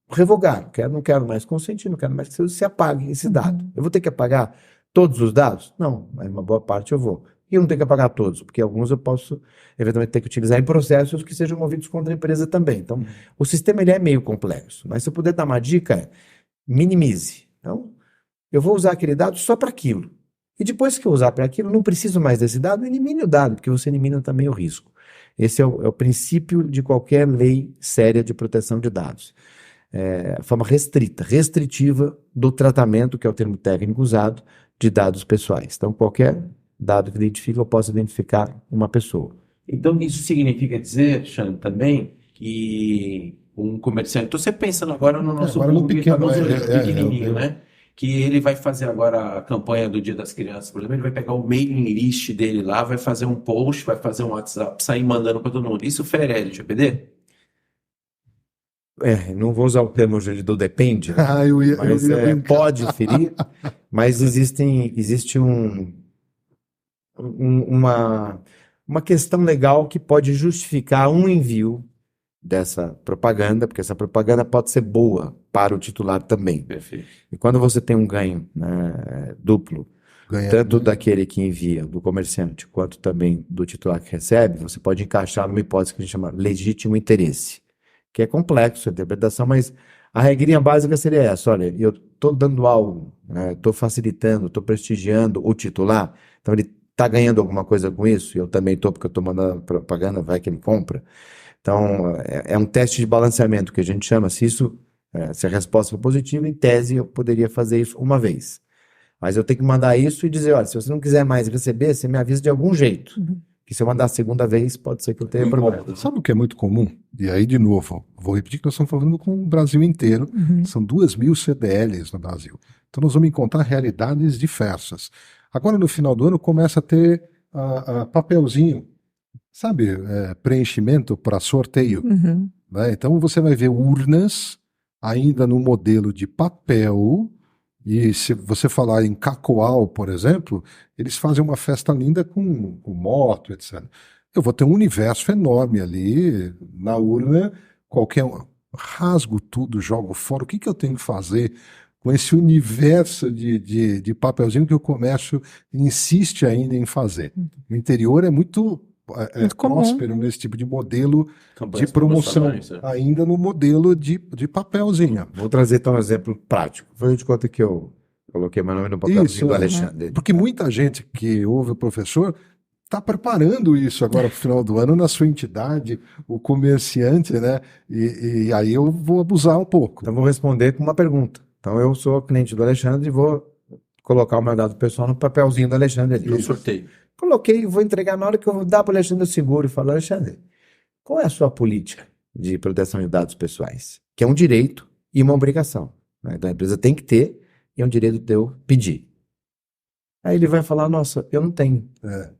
revogar. Não quero mais consentir, não quero mais que se apague esse dado. Eu vou ter que apagar todos os dados? Não, mas uma boa parte eu vou. E eu não tenho que apagar todos, porque alguns eu posso, eventualmente, ter que utilizar em processos que sejam movidos contra a empresa também. Então, o sistema ele é meio complexo, mas se eu puder dar uma dica, minimize. Então, eu vou usar aquele dado só para aquilo. E depois que eu usar para aquilo, não preciso mais desse dado, elimine o dado, porque você elimina também o risco. Esse é o princípio de qualquer lei séria de proteção de dados. A forma restritiva do tratamento, que é o termo técnico usado, de dados pessoais. Então, qualquer dado que identifica, eu posso identificar uma pessoa. Então, isso significa dizer, Xande, também, que um comerciante... Estou sempre pensando agora no nosso público pequenininho, né? Que ele vai fazer agora a campanha do Dia das Crianças, por exemplo, ele vai pegar o mailing list dele lá, vai fazer um post, vai fazer um WhatsApp, sair mandando para todo mundo. Isso fere LGPD? Não vou usar o termo do depende, né? Mas pode ferir, mas existe uma questão legal que pode justificar um envio dessa propaganda, porque essa propaganda pode ser boa para o titular também. Perfeito. E quando você tem um ganho, né, duplo, tanto daquele que envia, do comerciante, quanto também do titular que recebe, você pode encaixar numa hipótese que a gente chama legítimo interesse, que é complexo a interpretação, mas a regrinha básica seria essa: olha, eu estou dando algo, estou facilitando, estou prestigiando o titular, então ele está ganhando alguma coisa com isso, e eu também estou, porque eu estou mandando propaganda, vai que ele compra. Então, é um teste de balanceamento que a gente chama. Se a resposta for positiva, em tese, eu poderia fazer isso uma vez. Mas eu tenho que mandar isso e dizer, olha, se você não quiser mais receber, você me avisa de algum jeito. Que se eu mandar a segunda vez, pode ser que eu tenha problema. Sabe o que é muito comum? E aí, de novo, vou repetir que nós estamos falando com o Brasil inteiro. São 2.000 CDLs no Brasil. Então nós vamos encontrar realidades diversas. Agora, no final do ano, começa a ter papelzinho, sabe, preenchimento para sorteio. Né? Então você vai ver urnas ainda no modelo de papel. E se você falar em Cacoal, por exemplo, eles fazem uma festa linda com moto, etc. Eu vou ter um universo enorme ali na urna, qualquer um. Rasgo tudo, jogo fora. O que eu tenho que fazer com esse universo de papelzinho que o comércio insiste ainda em fazer? O interior é muito próspero nesse tipo de modelo de promoção, ainda no modelo de papelzinho. Vou trazer então um exemplo prático. Foi de conta que eu coloquei meu nome no papelzinho do Alexandre. Porque muita gente que ouve o professor está preparando isso agora para o final do ano na sua entidade, o comerciante, né? E aí eu vou abusar um pouco. Então vou responder com uma pergunta. Então eu sou cliente do Alexandre e vou colocar o meu dado pessoal no papelzinho do Alexandre ali. No sorteio. Coloquei, vou entregar na hora que eu vou dar para o Alexandre o seguro e falo, Alexandre, qual é a sua política de proteção de dados pessoais? Que é um direito e uma obrigação. Né? Então a empresa tem que ter e é um direito de eu pedir. Aí ele vai falar, nossa, eu não tenho.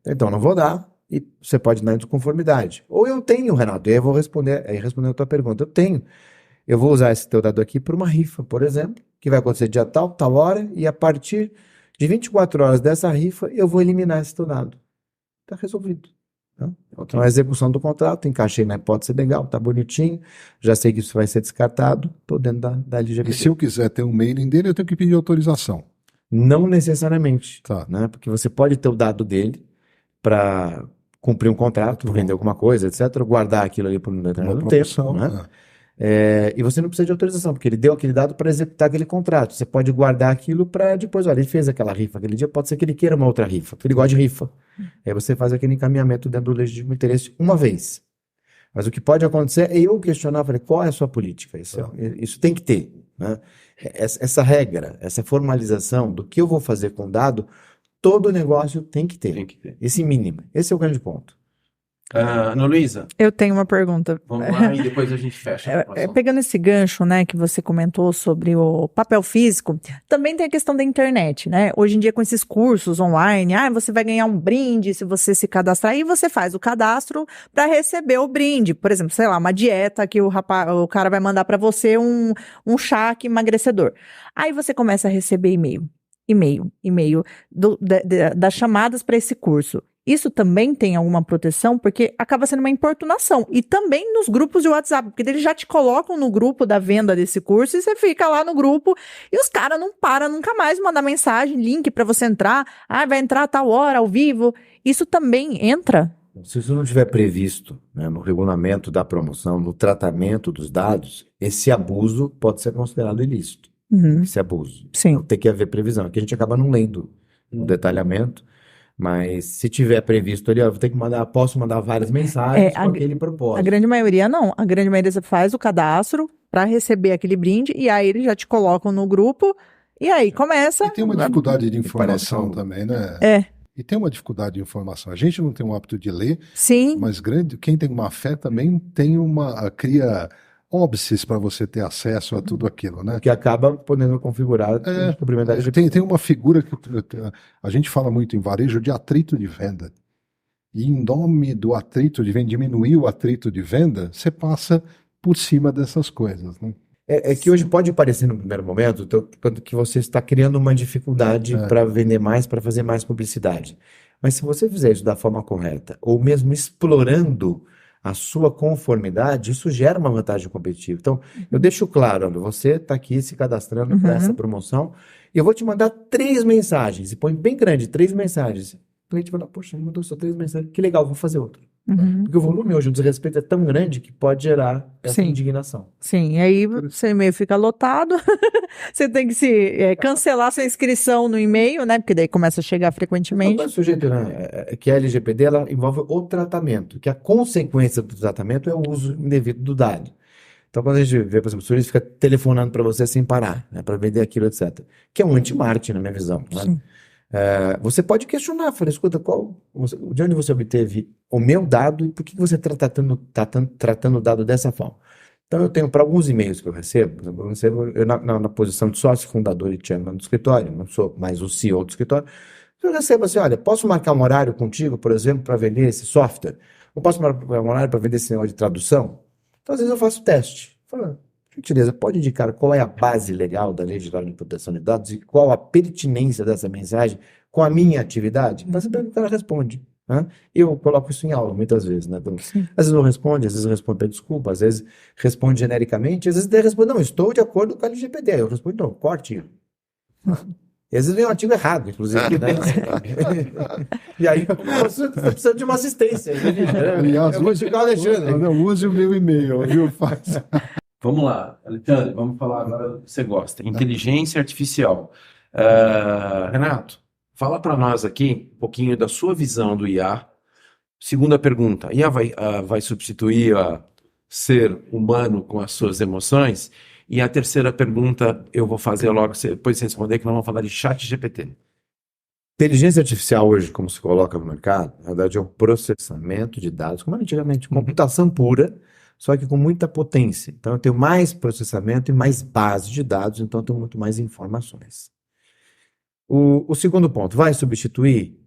Então não vou dar e você pode dar em desconformidade. Ou eu tenho, Renato, e aí eu vou responder a tua pergunta. Eu tenho. Eu vou usar esse teu dado aqui para uma rifa, por exemplo, que vai acontecer dia tal hora, e a partir de 24 horas dessa rifa, eu vou eliminar esse teu dado. Está resolvido. Tá? Então, a execução do contrato, encaixei na hipótese legal, tá bonitinho, já sei que isso vai ser descartado, estou dentro da LGBT. E se eu quiser ter um mailing dele, eu tenho que pedir autorização? Não necessariamente, Tá. né? Porque você pode ter o dado dele para cumprir um contrato, vender alguma coisa, etc., guardar aquilo ali por um determinado tempo, né? E você não precisa de autorização, porque ele deu aquele dado para executar aquele contrato. Você pode guardar aquilo para depois, olha, ele fez aquela rifa aquele dia, pode ser que ele queira uma outra rifa, porque ele gosta de rifa. Aí você faz aquele encaminhamento dentro do legítimo interesse uma vez. Mas o que pode acontecer é eu questionar, falei, qual é a sua política? Isso tem que ter, né? Essa regra, essa formalização do que eu vou fazer com o dado, todo negócio tem que ter. Tem que ter. Esse mínimo. Esse é o grande ponto. Ana Luísa, Eu tenho uma pergunta. vamos lá e depois a gente fecha. Pegando esse gancho, né, que você comentou sobre o papel físico, também tem a questão da internet, né? Hoje em dia, com esses cursos online, você vai ganhar um brinde se você se cadastrar, e você faz o cadastro para receber o brinde. Por exemplo, sei lá, uma dieta que o cara vai mandar para você um chá emagrecedor. Aí você começa a receber e-mail das chamadas para esse curso. Isso também tem alguma proteção, porque acaba sendo uma importunação. E também nos grupos de WhatsApp, porque eles já te colocam no grupo da venda desse curso e você fica lá no grupo e os caras não param nunca mais de mandar mensagem, link para você entrar. Vai entrar a tal hora, ao vivo. Isso também entra? Se isso não estiver previsto, né, no regulamento da promoção, no tratamento dos dados, esse abuso pode ser considerado ilícito. Esse abuso. Sim. Então, tem que haver previsão. Aqui a gente acaba não lendo o detalhamento. Mas se tiver previsto ali, posso mandar várias mensagens com aquele propósito. A grande maioria não. A grande maioria você faz o cadastro para receber aquele brinde e aí eles já te colocam no grupo e aí começa... E tem uma dificuldade de informação também, né? E tem uma dificuldade de informação. A gente não tem o hábito de ler, Sim. Mas quem tem má fé também cria óbices para você ter acesso a tudo aquilo, né? Que acaba podendo configurar complementares. Tem uma figura que a gente fala muito em varejo de atrito de venda. E em nome do atrito de venda, diminuir o atrito de venda, você passa por cima dessas coisas, né? É que hoje pode parecer no primeiro momento que você está criando uma dificuldade para vender mais, para fazer mais publicidade. Mas se você fizer isso da forma correta, ou mesmo explorando a sua conformidade, isso gera uma vantagem competitiva. Então, eu deixo claro, olha, você está aqui se cadastrando para essa promoção, e eu vou te mandar 3 mensagens, e põe bem grande, 3 mensagens. O cliente vai falar, poxa, me mandou só 3 mensagens, que legal, vou fazer outra. Porque o volume hoje, o desrespeito é tão grande que pode gerar essa Sim. indignação. Sim, e aí seu e-mail fica lotado, você tem que cancelar sua inscrição no e-mail, né? Porque daí começa a chegar frequentemente. O sujeito, né, que a LGPD ela envolve o tratamento, que a consequência do tratamento é o uso indevido do dado. Então, quando a gente vê, por exemplo, o sujeito fica telefonando para você sem parar, né, para vender aquilo, etc., que é um anti-marketing, na minha visão. Né? Sim. Você pode questionar, falar, escuta, de onde você obteve o meu dado e por que você está tratando o dado dessa forma? Então, eu tenho para alguns e-mails que eu recebo, por exemplo, eu na posição de sócio fundador e chairman do escritório, não sou mais o CEO do escritório, eu recebo assim, olha, posso marcar um horário contigo, por exemplo, para vender esse software? Ou posso marcar um horário para vender esse negócio de tradução? Então, às vezes eu faço teste. Falo, gentileza, pode indicar qual é a base legal da Lei Geral de Proteção de Dados e qual a pertinência dessa mensagem com a minha atividade? Então, o cara responde. Né? Eu coloco isso em aula muitas vezes. Né? Então, às vezes não responde, às vezes responde pede desculpa, às vezes responde genericamente, às vezes até responde, não, estou de acordo com a LGPD. Eu respondo, não, corte. E às vezes vem um artigo errado, inclusive. Né? E aí você está precisando de uma assistência. Aliás, eu vou te o Alexandre. Não, use o meu e-mail, viu? Vamos lá, Alexandre, vamos falar agora do que você gosta. Inteligência artificial. Renato, fala para nós aqui um pouquinho da sua visão do IA. Segunda pergunta, IA vai substituir o ser humano com as suas emoções? E a terceira pergunta eu vou fazer logo, depois de você responder, que nós vamos falar de ChatGPT. Inteligência artificial hoje, como se coloca no mercado, na verdade é um processamento de dados, como antigamente, computação pura, só que com muita potência. Então eu tenho mais processamento e mais base de dados, então eu tenho muito mais informações. O segundo ponto, vai substituir?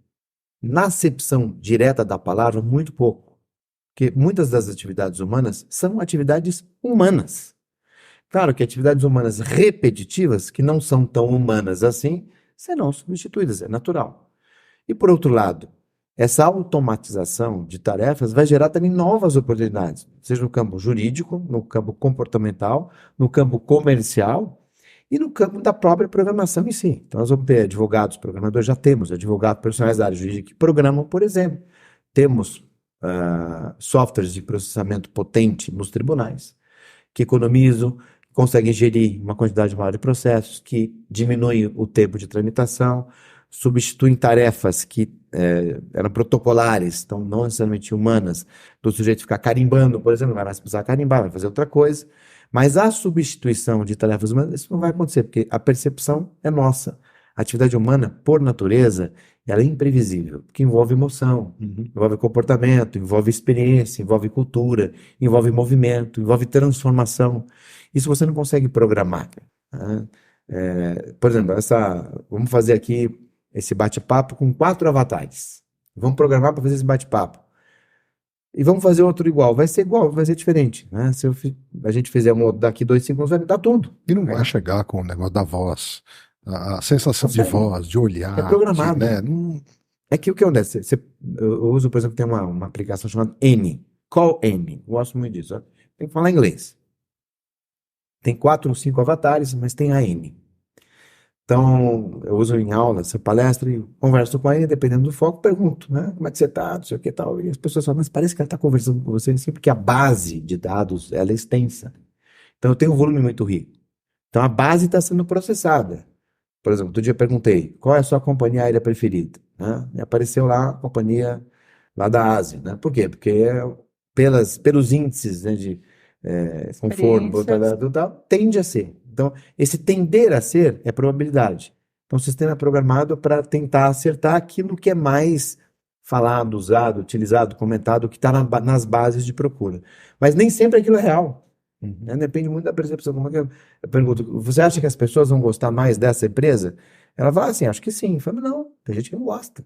Na acepção direta da palavra, muito pouco. Porque muitas das atividades humanas são atividades humanas. Claro que atividades humanas repetitivas, que não são tão humanas assim, serão substituídas, é natural. E por outro lado, essa automatização de tarefas vai gerar também novas oportunidades, seja no campo jurídico, no campo comportamental, no campo comercial e no campo da própria programação em si. Então, nós vamos ter advogados, programadores, já temos advogados profissionais da área jurídica que programam, por exemplo. Temos softwares de processamento potente nos tribunais, que economizam, conseguem gerir uma quantidade maior de processos, que diminuem o tempo de tramitação, substituem tarefas que eram protocolares, então não necessariamente humanas, do sujeito ficar carimbando, por exemplo, não vai mais precisar carimbar, vai fazer outra coisa. Mas a substituição de tarefas humanas, isso não vai acontecer, porque a percepção é nossa. A atividade humana, por natureza, ela é imprevisível, porque envolve emoção, envolve comportamento, envolve experiência, envolve cultura, envolve movimento, envolve transformação. Isso você não consegue programar. Né? Por exemplo, vamos fazer aqui esse bate-papo com 4 avatares. Vamos programar para fazer esse bate-papo. E vamos fazer outro igual. Vai ser igual, vai ser diferente. Né? Se a gente fizer um outro daqui 2 segundos, vai mudar tudo. E não vai chegar com o negócio da voz, a sensação de voz, de olhar. É programado. Né? É que o que acontece? Eu uso, por exemplo, tem uma aplicação chamada N. Call N. Gosto muito disso. Ó. Tem que falar inglês. Tem 4 ou 5 avatares, mas tem a N. Então, eu uso em aula, essa palestra, e converso com a N, dependendo do foco, pergunto, né? Como é que você está, não sei o que tal. E as pessoas falam, mas parece que ela está conversando com você, assim, porque a base de dados, ela é extensa. Então, eu tenho um volume muito rico. Então, a base está sendo processada. Por exemplo, outro dia eu perguntei, qual é a sua companhia aérea preferida? Né? E apareceu lá a companhia lá da Ásia. Né? Por quê? Porque pelos índices, né, de conforto, tende a ser. Então, esse tender a ser é probabilidade. Então, o sistema é programado para tentar acertar aquilo que é mais falado, usado, utilizado, comentado, que está nas bases de procura. Mas nem sempre aquilo é real. Né? Depende muito da percepção. Como é que eu pergunto, você acha que as pessoas vão gostar mais dessa empresa? Ela fala assim, acho que sim. Eu falo, não, tem gente que não gosta.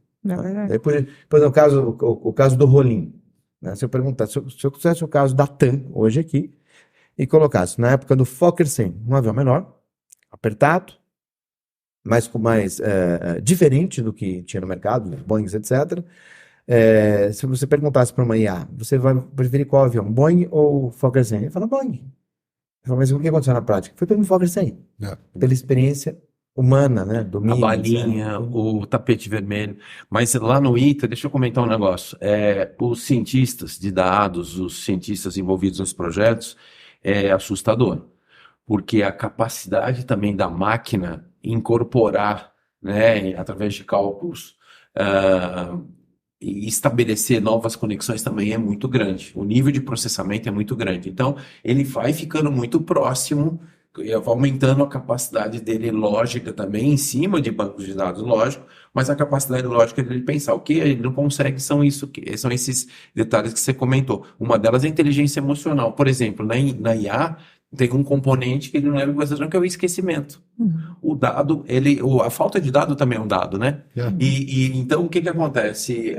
É Por exemplo, o caso do Rolim. Né? Se eu perguntar, se eu fizesse o caso da TAM, hoje aqui, e colocasse na época do Fokker 100, um avião menor, apertado, mais diferente do que tinha no mercado, Boeing, etc., Se você perguntasse para uma IA, você vai preferir qual avião, Boeing ou Fokker 100? Ele fala Boeing. Eu falo, mas o que aconteceu na prática? Foi pelo Fokker 100. Pela experiência humana, né? A Domínio, balinha, o tapete vermelho. Mas lá no ITA, deixa eu comentar um negócio. Os cientistas de dados, os cientistas envolvidos nos projetos, é assustador. Porque a capacidade também da máquina incorporar, né, através de cálculos, e estabelecer novas conexões também é muito grande. O nível de processamento é muito grande. Então, ele vai ficando muito próximo, vai aumentando a capacidade dele lógica também, em cima de bancos de dados, lógico, mas a capacidade lógica dele pensar. O que ele não consegue são esses detalhes que você comentou. Uma delas é a inteligência emocional. Por exemplo, na IA, tem um componente que ele não leva em consideração, que é o esquecimento. O dado, a falta de dado também é um dado, né? Então, o que acontece?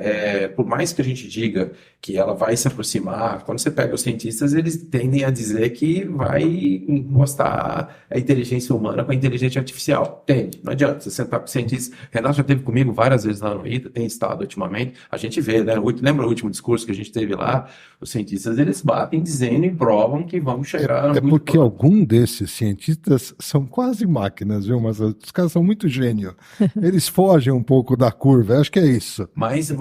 Por mais que a gente diga que ela vai se aproximar, quando você pega os cientistas, eles tendem a dizer que vai encostar a inteligência humana com a inteligência artificial. Tende, não adianta. Você sentar com cientistas. Renato já esteve comigo várias vezes lá no ITA, tem estado ultimamente. A gente vê, né? Lembra o último discurso que a gente teve lá? Os cientistas, eles batem dizendo e provam que vamos chegar porque algum desses cientistas são quase máquinas, viu? Mas os caras são muito gênios. Eles fogem um pouco da curva, acho que é isso. Mas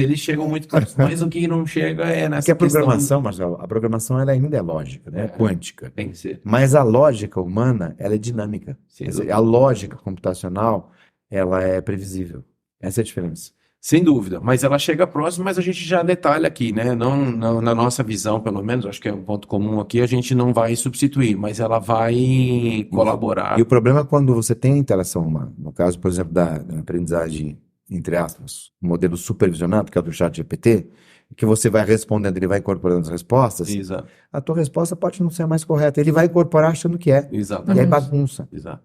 eles chegam muito próximo. Mas o que não chega é nessa Porque a programação, Marcelo, a programação ela ainda é lógica, né? É quântica. Tem que ser. Mas a lógica humana, ela é dinâmica. Quer dizer, a lógica computacional, ela é previsível. Essa é a diferença. Sem dúvida, mas ela chega próximo, mas a gente já detalha aqui, né? Não, na nossa visão, pelo menos, acho que é um ponto comum aqui, a gente não vai substituir, mas ela vai colaborar. E o problema é quando você tem a interação humana. No caso, por exemplo, da aprendizagem, entre aspas, um modelo supervisionado, que é o do ChatGPT, que você vai respondendo, ele vai incorporando as respostas. Exato. A tua resposta pode não ser a mais correta. Ele vai incorporar achando que é. Exatamente. E aí bagunça. Exato.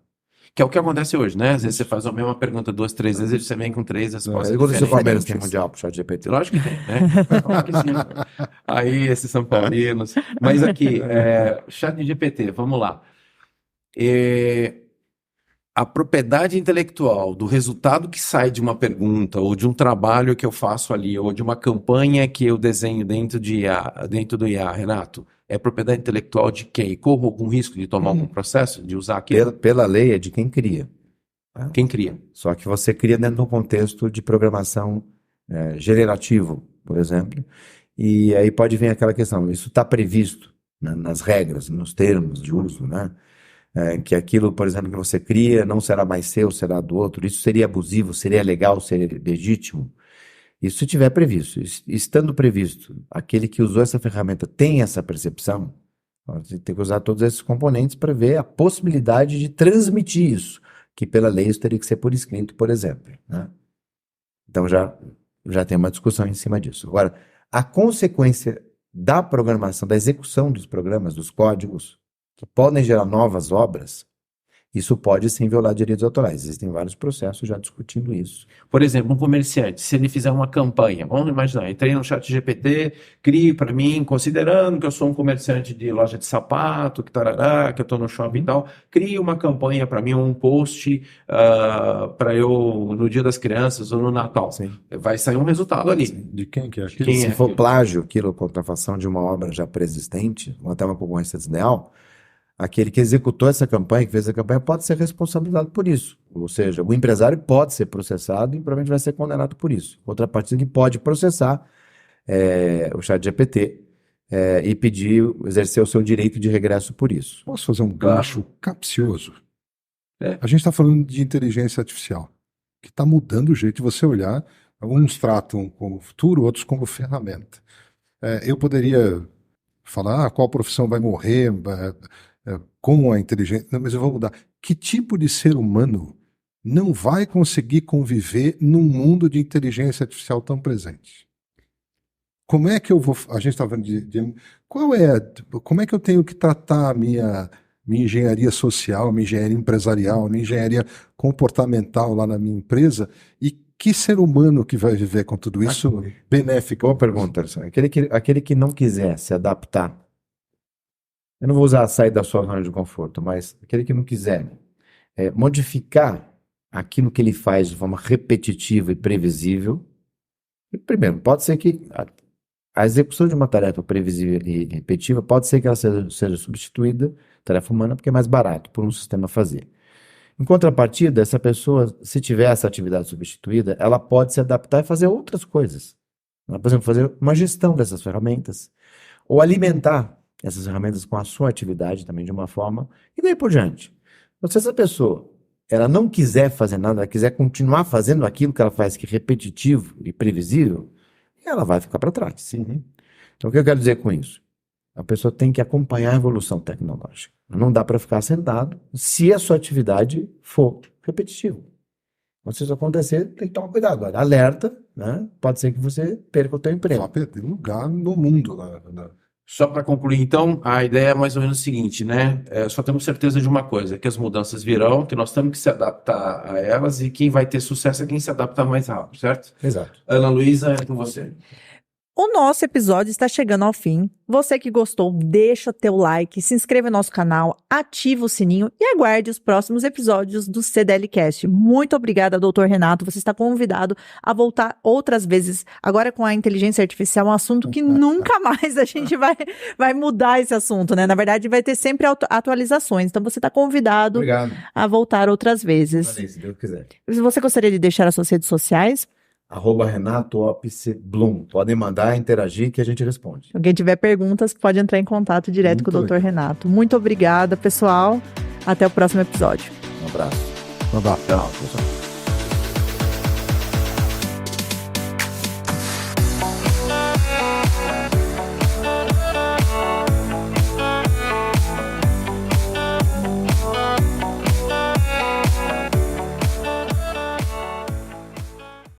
Que é o que acontece hoje, né? Às vezes você faz a mesma pergunta 2, 3 vezes e você vem com 3 respostas. É aconteceu com o Palmeiras diferentes. tem mundial pro ChatGPT. Lógico que tem, né? Claro que sim. Aí, esses São Paulinos. Mas aqui, ChatGPT, vamos lá. A propriedade intelectual do resultado que sai de uma pergunta, ou de um trabalho que eu faço ali, ou de uma campanha que eu desenho dentro do IA, Renato, é propriedade intelectual de quem? Corro algum risco de tomar algum processo, de usar aquilo? Pela lei é de quem cria. Quem cria? Só que você cria dentro de um contexto de programação generativo, por exemplo. E aí pode vir aquela questão, isso está previsto, né, nas regras, nos termos de uso, né? Que aquilo, por exemplo, que você cria não será mais seu, será do outro. Isso seria abusivo, seria legal, seria legítimo. Isso se tiver previsto. Estando previsto, aquele que usou essa ferramenta tem essa percepção, você tem que usar todos esses componentes para ver a possibilidade de transmitir isso, que pela lei isso teria que ser por escrito, por exemplo, né? Então já tem uma discussão em cima disso. Agora, a consequência da programação, da execução dos programas, dos códigos, que podem gerar novas obras, isso pode sim violar direitos autorais. Existem vários processos já discutindo isso. Por exemplo, um comerciante, se ele fizer uma campanha, vamos imaginar, entrei no ChatGPT, crie para mim, considerando que eu sou um comerciante de loja de sapato, que tarará, que eu estou no shopping e tal, crie uma campanha para mim, um post para eu, no Dia das Crianças ou no Natal. Sim. Vai sair um resultado ali. De quem que é aquilo? Quem Se é for aquilo? plágio, aquilo, contrafação de uma obra já preexistente, ou até uma concorrência desleal, aquele que executou essa campanha, que fez a campanha, pode ser responsabilizado por isso. Ou seja, o empresário pode ser processado e provavelmente vai ser condenado por isso. Outra parte que pode processar o ChatGPT e exercer o seu direito de regresso por isso. Posso fazer um gancho capcioso? É. A gente está falando de inteligência artificial, que está mudando o jeito de você olhar. Alguns tratam como futuro, outros como ferramenta. Eu poderia falar qual profissão vai morrer com a inteligência, não, mas eu vou mudar. Que tipo de ser humano não vai conseguir conviver num mundo de inteligência artificial tão presente? Como é que eu vou... A gente está falando como é que eu tenho que tratar a minha engenharia social, minha engenharia empresarial, minha engenharia comportamental lá na minha empresa, e que ser humano que vai viver com tudo isso benéfico? Boa pergunta, Anderson. Aquele que não quiser se adaptar, eu não vou usar sair da sua zona de conforto, mas aquele que não quiser modificar aquilo que ele faz de forma repetitiva e previsível, Primeiro, pode ser que a execução de uma tarefa previsível e repetitiva pode ser que ela seja substituída, tarefa humana, porque é mais barato por um sistema fazer. Em contrapartida, essa pessoa, se tiver essa atividade substituída, ela pode se adaptar e fazer outras coisas. Ela, por exemplo, fazer uma gestão dessas ferramentas, ou alimentar essas ferramentas com a sua atividade também de uma forma, e daí por diante. Então, se essa pessoa ela não quiser fazer nada, ela quiser continuar fazendo aquilo que ela faz, que é repetitivo e previsível, ela vai ficar para trás. Então, o que eu quero dizer com isso? A pessoa tem que acompanhar a evolução tecnológica. Não dá para ficar sentado se a sua atividade for repetitiva. Então, se isso acontecer, tem que tomar cuidado. Olha, alerta, né? Pode ser que você perca o seu emprego. Só perder lugar no mundo. Só para concluir, então, a ideia é mais ou menos o seguinte, né? Só temos certeza de uma coisa, que as mudanças virão, que nós temos que se adaptar a elas e quem vai ter sucesso é quem se adapta mais rápido, certo? Exato. Ana Luísa, é com você. O nosso episódio está chegando ao fim. Você que gostou, deixa teu like, se inscreva no nosso canal, ativa o sininho e aguarde os próximos episódios do CDLcast. Muito obrigada, doutor Renato. Você está convidado a voltar outras vezes. Agora com a inteligência artificial, um assunto que nunca mais a gente vai mudar esse assunto, né? Na verdade, vai ter sempre atualizações. Então você está convidado a voltar outras vezes. Se Deus quiser. Você gostaria de deixar as suas redes sociais? @RenatoOpsBlum. Podem mandar, interagir que a gente responde. Se alguém tiver perguntas, pode entrar em contato direto com o Dr. Renato. Muito obrigada, pessoal. Até o próximo episódio. Um abraço. Um abraço. Tchau, pessoal.